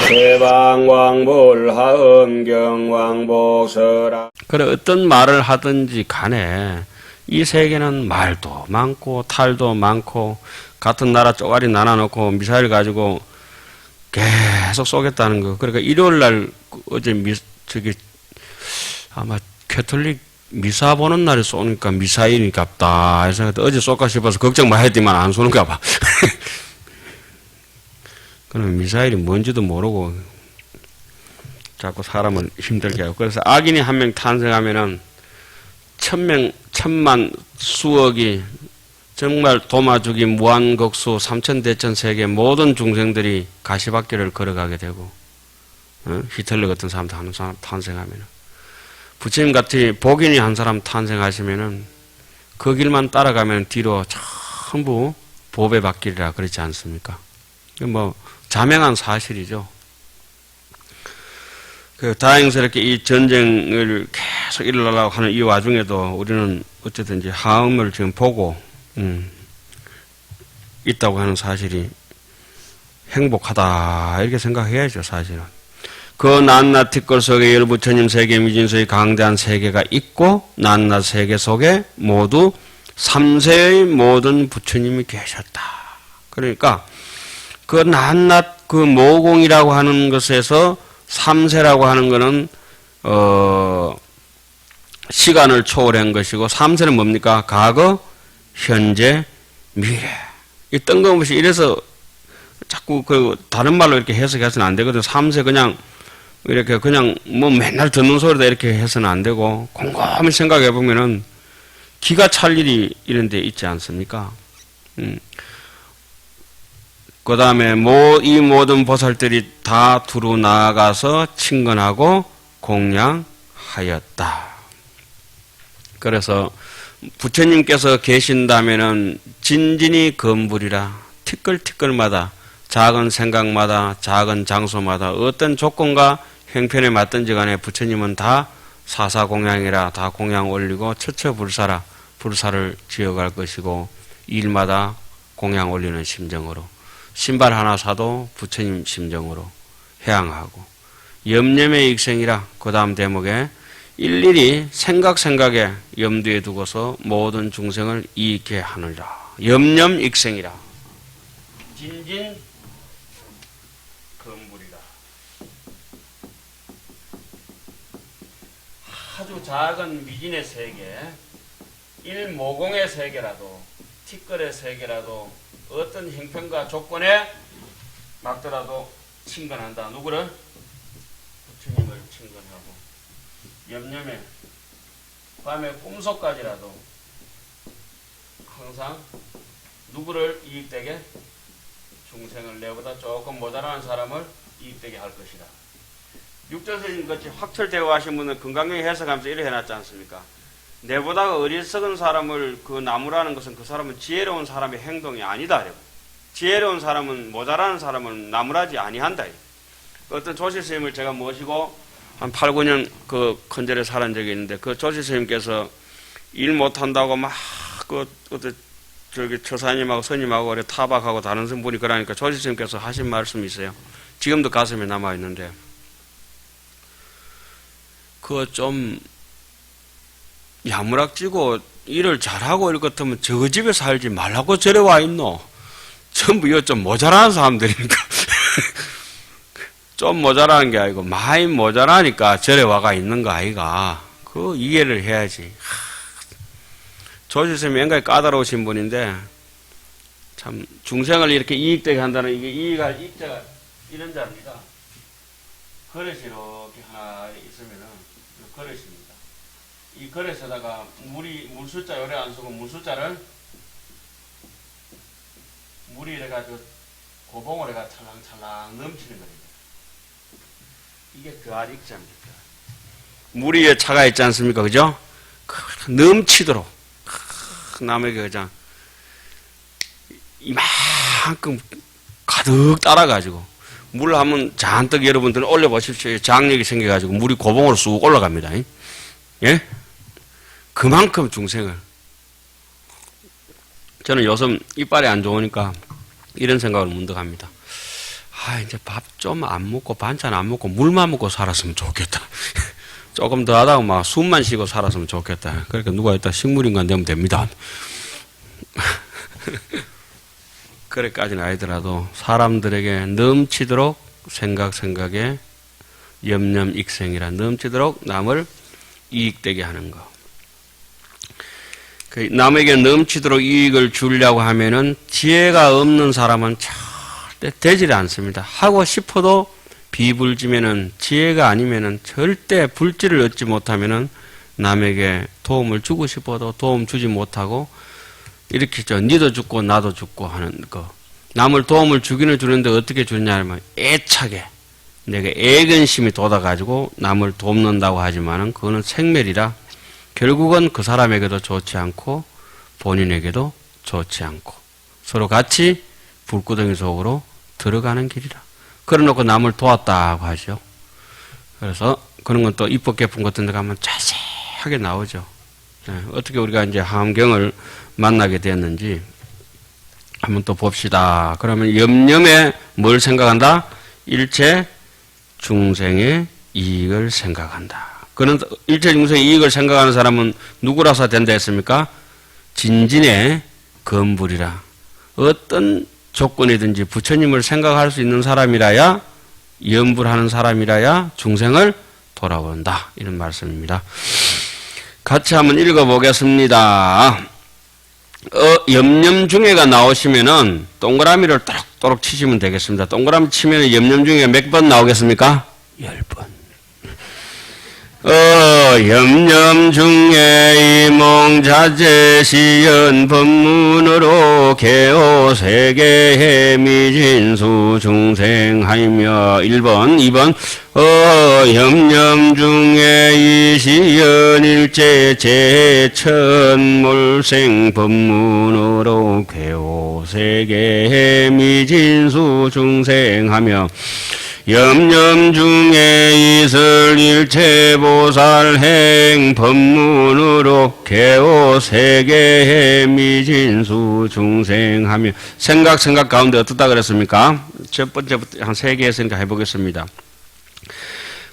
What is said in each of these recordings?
대방왕불하음경왕복설아. 그래 어떤 말을 하든지 간에 이 세계는 말도 많고 탈도 많고 같은 나라 쪼가리 나눠놓고 미사일 가지고 계속 쏘겠다는 거. 그러니까 일요일 날 어제 아마 캐톨릭 미사 보는 날에 쏘니까 미사일이 갑다 해서 어제 쏠까 싶어서 걱정 많이 했더만 안 쏘는가 봐. 그럼 미사일이 뭔지도 모르고 자꾸 사람을 힘들게 하고. 그래서 악인이 한 명 탄생하면은 1000명, 1000만, 수억이 정말 도마주기 무한극수 삼천대천세계 모든 중생들이 가시밭길을 걸어가게 되고, 히틀러 같은 사람 탄생하면은, 부처님 같이 복인이 한 사람 탄생하시면은 그 길만 따라가면 뒤로 전부 보배 받길이라 그렇지 않습니까? 뭐 자명한 사실이죠. 다행스럽게 이 전쟁을 계속 일어나려고 하는 이 와중에도 우리는 어쨌든 이제 하음을 지금 보고 있다고 하는 사실이 행복하다 이렇게 생각해야죠. 사실은 그 낱낱 티끌 속에 열부처님 세계 미진수의 강대한 세계가 있고 낱낱 세계 속에 모두 3세의 모든 부처님이 계셨다. 그러니까 그 낱낱 그 모공이라고 하는 것에서 3세라고 하는 것은 시간을 초월한 것이고 3세는 뭡니까? 과거, 현재, 미래. 이 뜬금없이 이래서 자꾸 그 다른 말로 이렇게 해석해서는 안 되거든. 3세 그냥 이렇게 그냥 뭐 맨날 듣는 소리다 이렇게 해서는 안 되고 곰곰이 생각해 보면은 기가 찰 일이 이런 데 있지 않습니까? 그 다음에 이 모든 보살들이 다 두루 나아가서 친근하고 공양하였다. 그래서 부처님께서 계신다면은 진진이 건불이라 티끌티끌마다 작은 생각마다 작은 장소마다 어떤 조건과 형편에 맞든지 간에 부처님은 다 사사공양이라 다 공양 올리고 처처불사라 불사를 지어갈 것이고 일마다 공양 올리는 심정으로 신발 하나 사도 부처님 심정으로 해양하고 염념의 익생이라 그 다음 대목에 일일이 생각에 염두에 두고서 모든 중생을 이익게 하느니라. 염념 익생이라 진진 건불이라. 아주 작은 미진의 세계, 일모공의 세계라도 티끌의 세계라도 어떤 형편과 조건에 맞더라도 친근한다. 누구를? 부처님을 친근하고 염념에 밤에 꿈속까지라도 항상 누구를 이익되게? 중생을 내보다 조금 모자란 사람을 이익되게 할 것이다. 육조선님 같이 확철되어 하신 분은 건강하게 해석하면서 이래 해놨지 않습니까? 내보다 어리석은 사람을 그 나무라는 것은 그 사람은 지혜로운 사람의 행동이 아니다. 지혜로운 사람은 모자라는 사람은 나무라지 아니한다. 어떤 조실스님을 제가 모시고 한 8, 9년 그 컨절에 살은 적이 있는데 그 조실스님께서 일 못한다고 막 저기 처사님하고 스님하고 그래 타박하고 다른 분이 그러니까 조실스님께서 하신 말씀이 있어요. 지금도 가슴에 남아 있는데 그거 좀 야무락지고 일을 잘하고 이럴 것 같으면 저 집에 살지 말라고 저래 와 있노. 전부 이거 좀 모자라는 사람들이니까 좀 모자라는 게 아니고 많이 모자라니까 저래 와가 있는 거 아이가. 그 이해를 해야지. 조실스님이 굉장히 까다로우신 분인데 참 중생을 이렇게 이익되게 한다는 이게 이익자가 이런 자입니다. 그릇이 이렇게 하나 있으면은 그릇입니다. 이 그릇에다가 물숫자 요래 안 쓰고 물숫자를 물이 이래가지고 고봉을 해가 찰랑찰랑 넘치는 겁니다. 이게 교활익자입니다. 물이 위에 차가 있지 않습니까? 그죠? 넘치도록 남에게 그냥 이만큼 가득 따라가지고 물 한번 잔뜩 여러분들 올려보십시오. 장력이 생겨가지고 물이 고봉으로 쑥 올라갑니다. 예? 그만큼 중생을. 저는 요즘 이빨이 안 좋으니까 이런 생각을 문득 합니다. 이제 밥 좀 안 먹고 반찬 안 먹고 물만 먹고 살았으면 좋겠다. 조금 더 하다가 막 숨만 쉬고 살았으면 좋겠다. 그러니까 누가 있다 식물인간 되면 됩니다. 그래까지는 아니더라도 사람들에게 넘치도록 생각에 염념익생이라 넘치도록 남을 이익되게 하는 거. 남에게 넘치도록 이익을 주려고 하면은 지혜가 없는 사람은 절대 되질 않습니다. 하고 싶어도 비불지면은 지혜가 아니면은 절대 불지를 얻지 못하면은 남에게 도움을 주고 싶어도 도움 주지 못하고 이렇게 니도 죽고 나도 죽고 하는 거. 남을 도움을 주기는 주는데 어떻게 주냐 하면 애착에 내가 애근심이 돋아가지고 남을 돕는다고 하지만은 그거는 생멸이라 결국은 그 사람에게도 좋지 않고 본인에게도 좋지 않고 서로 같이 불구덩이 속으로 들어가는 길이라. 그래놓고 남을 도왔다고 하죠. 그래서 그런 건 또 입법개품 같은 데 가면 자세하게 나오죠. 어떻게 우리가 이제 함경을 만나게 됐는지 한번 또 봅시다. 그러면 염념에 뭘 생각한다? 일체 중생의 이익을 생각한다. 그런 일체 중생의 이익을 생각하는 사람은 누구라서 된다 했습니까? 진진의 건불이라. 어떤 조건이든지 부처님을 생각할 수 있는 사람이라야 염불하는 사람이라야 중생을 돌아본다. 이런 말씀입니다. 같이 한번 읽어보겠습니다. 염념중에가 나오시면은 동그라미를 또록 치시면 되겠습니다. 동그라미 치면 염념중에 몇 번 나오겠습니까? 10번. 염념중에 이몽자재시연 법문으로 개오세계해 미진수 중생하이며 1번, 2번 염념중에 이시연 일체 제천물생 법문으로 개오세계해 미진수 중생하며 염념 중에 있을 일체보살행 법문으로 개오 세계의 미진수 중생하며 생각 가운데 어떻다 그랬습니까? 첫 번째부터 한 3개 했으니까 해보겠습니다.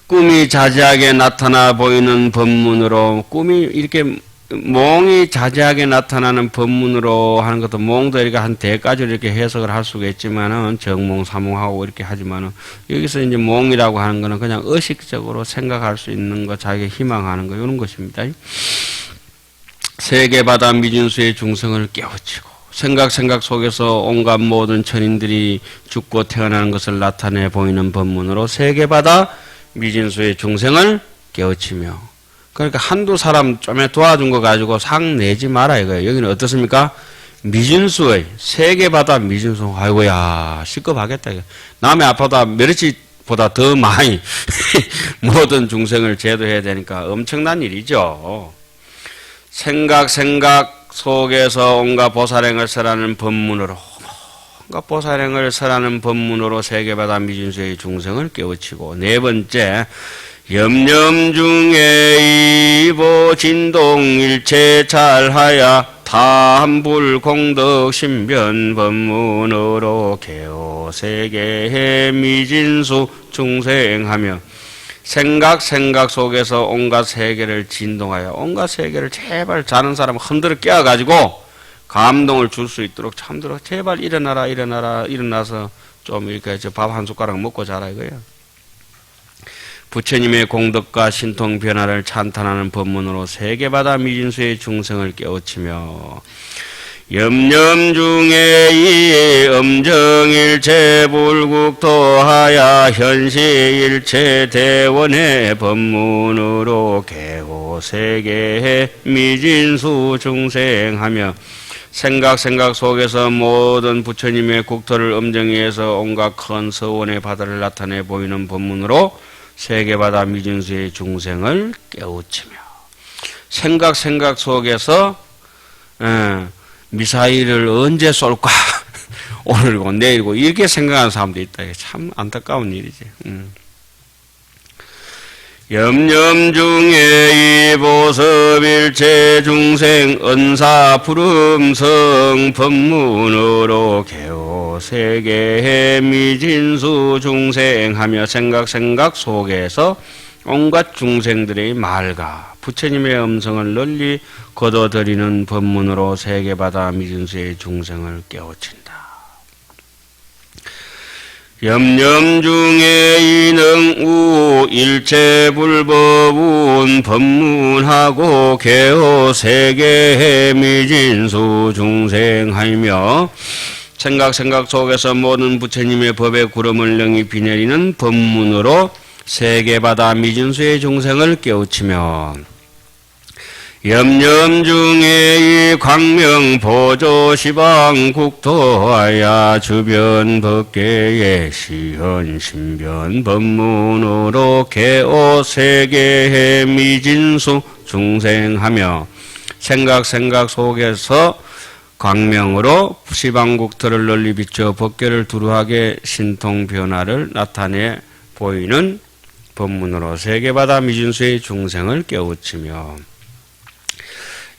꿈이 자세하게 나타나 보이는 법문으로 꿈이 이렇게 몽이 자세하게 나타나는 법문으로 하는 것도 몽도 이렇게 한 대까지 이렇게 해석을 할 수가 있지만은 정몽, 사몽하고 이렇게 하지만은 여기서 이제 몽이라고 하는 거는 그냥 의식적으로 생각할 수 있는 거, 자기가 희망하는 거, 이런 것입니다. 세계바다 미진수의 중생을 깨우치고 생각 속에서 온갖 모든 천인들이 죽고 태어나는 것을 나타내 보이는 법문으로 세계바다 미진수의 중생을 깨우치며 그러니까 한두 사람 좀에 도와준 거 가지고 상 내지 마라 이거예요. 여기는 어떻습니까? 미진수의 세계바다 미진수. 아이고야 시급하겠다. 남의 아파다 메르치보다 더 많이 모든 중생을 제도해야 되니까 엄청난 일이죠. 생각 속에서 온갖 보살행을 설하는 법문으로 온갖 보살행을 설하는 법문으로 세계바다 미진수의 중생을 깨우치고 네 번째 염념 중에 이보 진동 일체 잘하야 탐불 공덕 신변 법문으로 개오 세계의 미진수 중생하며 생각 속에서 온갖 세계를 진동하여 온갖 세계를 제발 자는 사람 흔들어 깨워가지고 감동을 줄 수 있도록 참들어 제발 일어나서 좀 이렇게 밥 한 숟가락 먹고 자라 이거예요. 부처님의 공덕과 신통 변화를 찬탄하는 법문으로 세계바다 미진수의 중생을 깨우치며 염념 중에 이 엄정일체 불국토하야 현시일체 대원의 법문으로 개호 세계의 미진수 중생하며 생각 속에서 모든 부처님의 국토를 엄정히 해서 온갖 큰 서원의 바다를 나타내 보이는 법문으로 세계바다 미진수의 중생을 깨우치며 생각 속에서 미사일을 언제 쏠까 오늘고 내일고 이렇게 생각하는 사람도 있다. 참 안타까운 일이지. 염념 중에 이보섭일체 중생 은사 푸름성 법문으로 개오 개오 세계의 미진수 중생하며 생각 속에서 온갖 중생들의 말과 부처님의 음성을 널리 거둬들이는 법문으로 세계바다 미진수의 중생을 깨우친다. 염념중에 이능우 일체불법운 법문하고 개호 세계의 미진수 중생하며 생각 속에서 모든 부처님의 법의 구름을 능히 비내리는 법문으로 세계바다 미진수의 중생을 깨우치며 염념 중에 이 광명 보조 시방 국토하야 주변 법계의 시현 신변 법문으로 개오 세계의 미진수 중생하며 생각 속에서 광명으로 시방국토를 널리 비춰 법계를 두루하게 신통 변화를 나타내 보이는 법문으로 세계바다 미진수의 중생을 깨우치며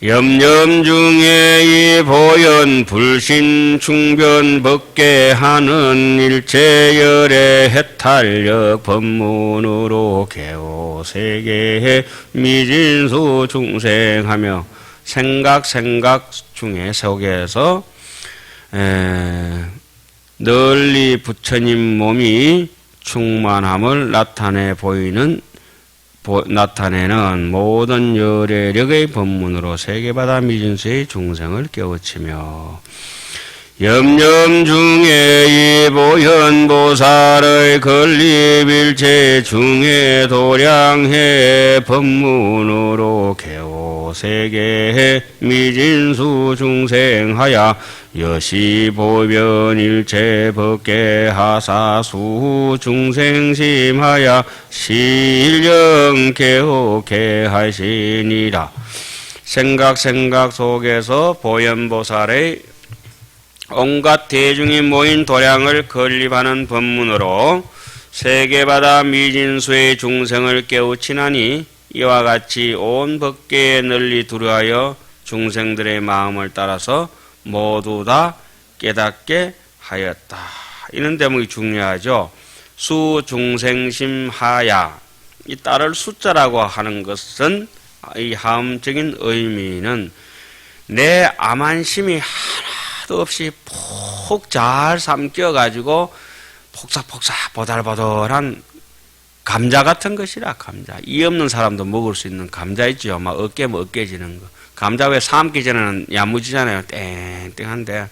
염념 중에 이 보현 불신 충변 법계하는 일체열의 해탈력 법문으로 개오 세계의 미진수 중생하며 생각 중에 속에서 널리 부처님 몸이 충만함을 나타내는 모든 열애력의 법문으로 세계바다 미진수의 중생을 깨우치며 염념 중에 이 보현보살의 건립일체 중에 도량해 법문으로 개오 세계의 미진수 중생하야 여시보변일체 법계하사수 중생심하야 실령개호케 하시니라. 생각 속에서 보현보살의 온갖 대중이 모인 도량을 건립하는 법문으로 세계바다 미진수의 중생을 깨우치나니 이와 같이 온 법계에 널리 두루하여 중생들의 마음을 따라서 모두 다 깨닫게 하였다. 이런 대목이 중요하죠. 수중생심하야. 이 따를 숫자라고 하는 것은 이 하음적인 의미는 내 암한심이 하나도 없이 푹 잘 삼켜가지고 폭삭폭삭 보달보달한 감자 같은 것이라. 감자. 이 없는 사람도 먹을 수 있는 감자 있죠. 막 어깨면 어깨지는 거. 감자 왜 삶기 전에는 야무지잖아요. 땡땡한데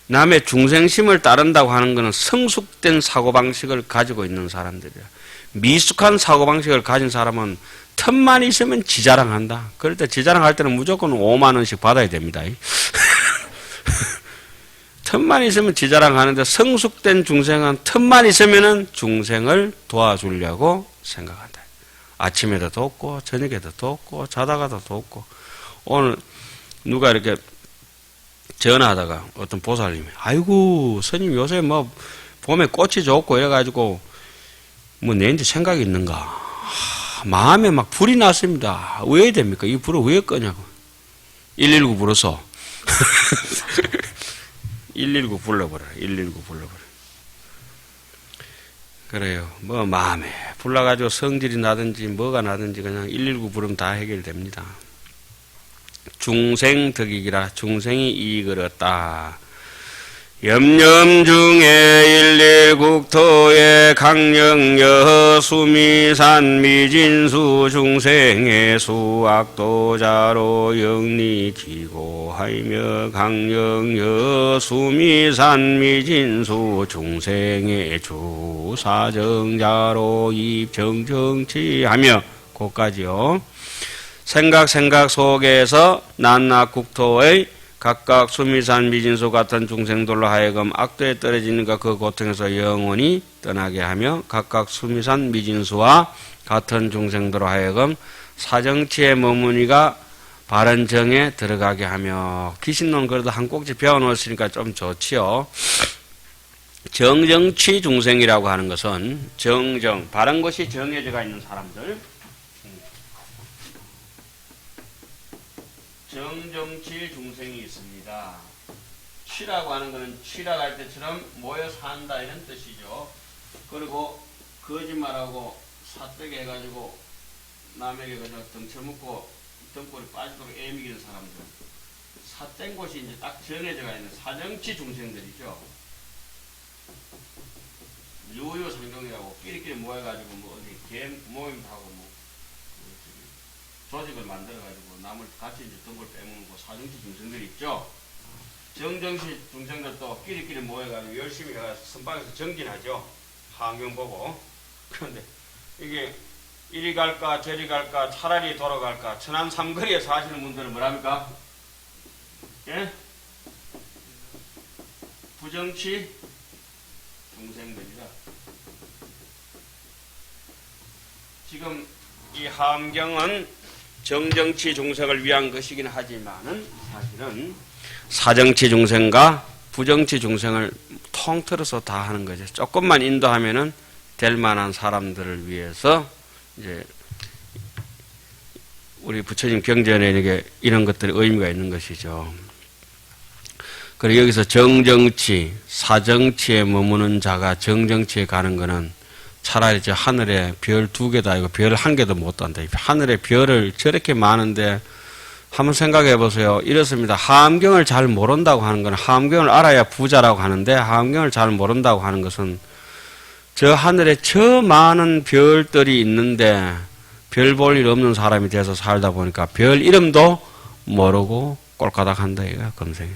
남의 중생심을 따른다고 하는 것은 성숙된 사고방식을 가지고 있는 사람들이야. 미숙한 사고방식을 가진 사람은 틈만 있으면 지자랑한다. 그럴 때 지자랑할 때는 무조건 5만 원씩 받아야 됩니다. 틈만 있으면 지자랑하는데 성숙된 중생은 틈만 있으면 중생을 도와주려고 생각한다. 아침에도 돕고 저녁에도 돕고 자다가도 돕고. 오늘 누가 이렇게 전화하다가 어떤 보살님이 아이고 스님 요새 뭐 봄에 꽃이 좋고 이래가지고 뭐 내한테 생각이 있는가. 마음에 막 불이 났습니다. 왜 됩니까? 이 불을 왜 끄냐고. 119 불어서 119 불러버려. 119 불러버려. 그래요. 뭐 마음에 불나가지고 성질이 나든지 뭐가 나든지 그냥 119 부르면 다 해결됩니다. 중생덕이기라. 중생이 이익을 얻다. 염념 중에 일일국토의 강령여 수미산 미진수 중생의 수악도자로 영리 기고하며 강령여 수미산 미진수 중생의 주사정자로 입정정치하며 고까지요. 생각 속에서 난나국토의 각각 수미산 미진수 같은 중생들로 하여금 악도에 떨어지는가 그 고통에서 영원히 떠나게 하며 각각 수미산 미진수와 같은 중생들로 하여금 사정치의 머무니가 바른 정에 들어가게 하며. 귀신론 그래도 한 꼭지 배워놓았으니까 좀 좋지요. 정정치 중생이라고 하는 것은 정정, 바른 것이 정해져가 있는 사람들, 정정치 중생이 있습니다. 취라고 하는 것은 취락할 때처럼 모여 산다 이런 뜻이죠. 그리고 거짓말하고 사뜨게 해가지고 남에게 그저 덩쳐먹고 등골이 빠지도록 애미기는 사람들, 삿된 곳이 이제 딱 정해져가 있는 사정치 중생들이죠. 유유상종이라고 끼리끼리 모여가지고 뭐 어디 개 모임도 하고 뭐 조직을 만들어가지고 남을 같이 이제 등골 빼먹는 거 사정치 중생들이 있죠. 정정치 중생들도 끼리끼리 모여가지고 열심히 해서 선방에서 정진하죠. 환경 보고. 그런데 이게 이리 갈까 저리 갈까 차라리 돌아갈까 천안 삼거리에 사시는 분들은 뭐랍니까? 예? 부정치 중생들이다. 지금 이 함경은 정정치 중생을 위한 것이긴 하지만은 사실은 사정치 중생과 부정치 중생을 통틀어서 다 하는 거죠. 조금만 인도하면은 될 만한 사람들을 위해서 이제 우리 부처님 경전에 이런 것들이 의미가 있는 것이죠. 그리고 여기서 정정치, 사정치에 머무는 자가 정정치에 가는 거는 차라리 저 하늘에 별 2개도 아니고 별 1개도 못 단다. 하늘에 별을 저렇게 많은데 한번 생각해 보세요. 이렇습니다. 함경을 잘 모른다고 하는 건 함경을 알아야 부자라고 하는데 함경을 잘 모른다고 하는 것은 저 하늘에 저 많은 별들이 있는데 별 볼 일 없는 사람이 돼서 살다 보니까 별 이름도 모르고 꼴까닥 한다 이거야, 검색에.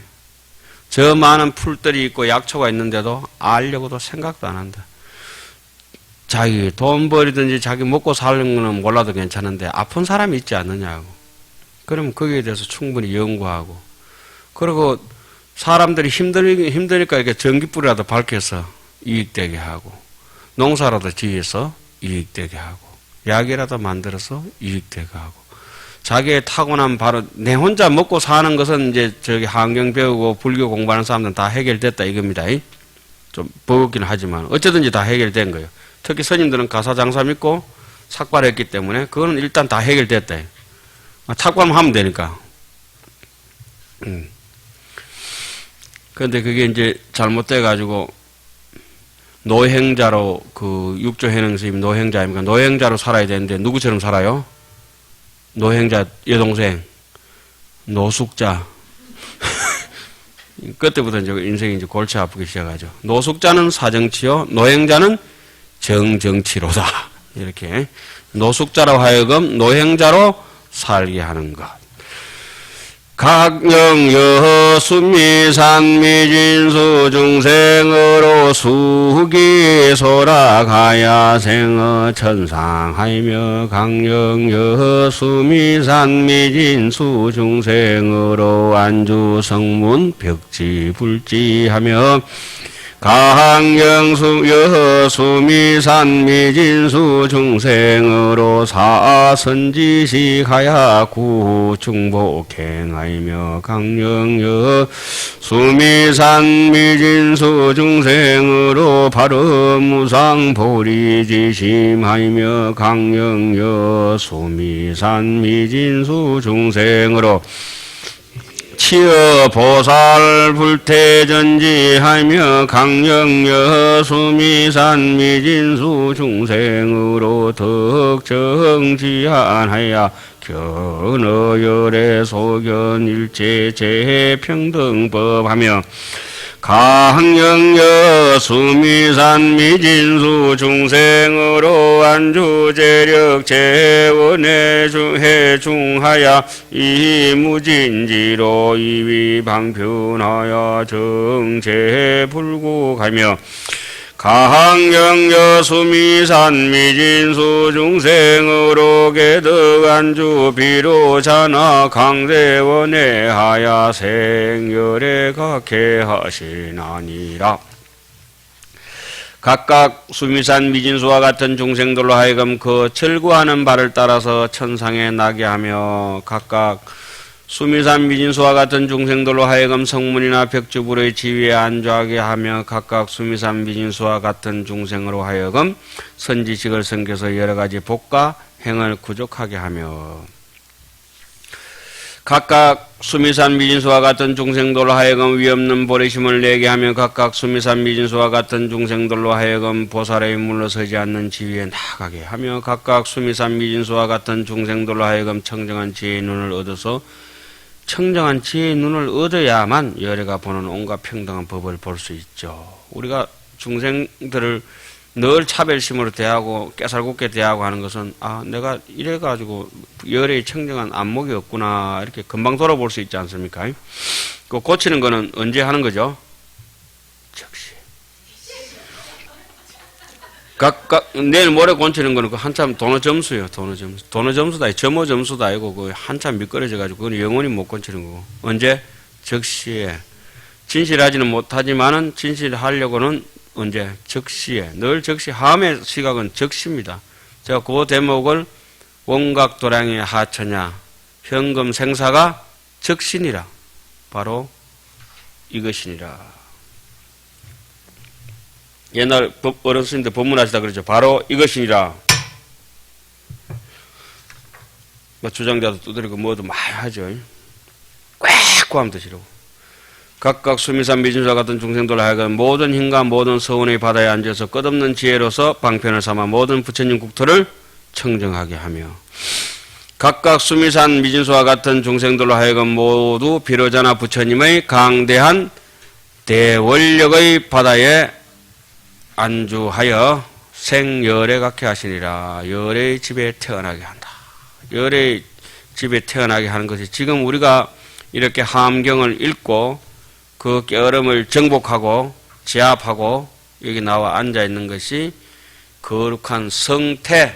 저 많은 풀들이 있고 약초가 있는데도 알려고도 생각도 안 한다. 자기 돈 벌이든지 자기 먹고 사는 거는 몰라도 괜찮은데 아픈 사람이 있지 않느냐고. 그럼 거기에 대해서 충분히 연구하고. 그리고 사람들이 힘드니까 이렇게 전기불이라도 밝혀서 이익되게 하고. 농사라도 지어서 이익되게 하고. 약이라도 만들어서 이익되게 하고. 자기의 타고난 바로 내 혼자 먹고 사는 것은 이제 저기 환경 배우고 불교 공부하는 사람들은 다 해결됐다 이겁니다. 좀 버겁긴 하지만 어쩌든지 다 해결된 거예요. 특히 스님들은 가사장사 믿고 삭발했기 때문에 그거는 일단 다 해결됐다. 삭발만 하면 되니까. 그런데 그게 이제 잘못돼가지고 노행자로 그 육조 해능 스님 노행자입니까? 노행자로 살아야 되는데 누구처럼 살아요? 노행자 여동생 노숙자. 그때부터 이제 인생이 이제 골치 아프기 시작하죠. 노숙자는 사정치요, 노행자는 정정치로다. 이렇게 노숙자로 하여금 노행자로 살게 하는 것. 각령여 순미산 미진수 중생으로 수기소락하야 생어 천상하이며 각령여 순미산 미진수 중생으로 안주성문 벽지불지하며 강영수 수미산 미진수 중생으로 사선지식하야 구중복행하이며 강영여 수미산 미진수 중생으로 발음무상보리지심하이며 강영여 수미산 미진수 중생으로 치어 보살 불태전지하며 강령여 수미산 미진수 중생으로 덕정지안하야 견어열애 소견 일체 재평등법하며 강령여 수미산 미진수 중생으로 안주재력 재원해 중하야 이무진지로 이위방편하여 정체불구하며 강령여 수미산 미진수 중생으로 개덕안주 비로자나 강대원에 하야 생열에 각해 하시나니라. 각각 수미산 미진수와 같은 중생들로 하여금 그 철구하는 바를 따라서 천상에 나게 하며 각각 수미산 미진수와 같은 중생들로 하여금 성문이나 벽주불의 지위에 안주하게 하며 각각 수미산 미진수와 같은 중생으로 하여금 선지식을 섬겨서 여러가지 복과 행을 구족하게 하며 각각 수미산 미진수와 같은 중생들로 하여금 위없는 보리심을 내게 하며 각각 수미산 미진수와 같은 중생들로 하여금 보살의 물러서지 않는 지위에 나가게 하며 각각 수미산 미진수와 같은 중생들로 하여금 청정한 지혜의 눈을 얻어서 청정한 지혜의 눈을 얻어야만 열애가 보는 온갖 평등한 법을 볼 수 있죠. 우리가 중생들을 늘 차별심으로 대하고 깨살궂게 대하고 하는 것은 내가 이래가지고 열애의 청정한 안목이 없구나 이렇게 금방 돌아볼 수 있지 않습니까? 그 고치는 거는 언제 하는 거죠? 즉시. 각각 내일 모레 고치는 거는 그 한참 도너 점수예요. 도너 점수다. 점호 점수도 아니고 그 한참 미끄러져가지고 그건 영원히 못 고치는 거고. 언제? 즉시에. 진실하지는 못하지만은 진실하려고는 언제? 즉시에. 늘 즉시. 함의 시각은 즉시입니다. 제가 그 대목을 원각도량의 하처냐 현금 생사가 즉시니라. 바로 이것이니라. 옛날 어른스님들 법문하시다 그러죠. 바로 이것이니라. 주장자도 두드리고 뭐도 많이 하죠. 꽉 하면 드시라고. 각각 수미산 미진수와 같은 중생들로 하여금 모든 힘과 모든 서운의 바다에 앉아서 끝없는 지혜로서 방편을 삼아 모든 부처님 국토를 청정하게 하며 각각 수미산 미진수와 같은 중생들로 하여금 모두 비로자나 부처님의 강대한 대원력의 바다에 안주하여 생열애 갖게 하시니라. 열애의 집에 태어나게 한다. 열애의 집에 태어나게 하는 것이 지금 우리가 이렇게 함경을 읽고 그 깨어름을 정복하고 제압하고 여기 나와 앉아 있는 것이 거룩한 성태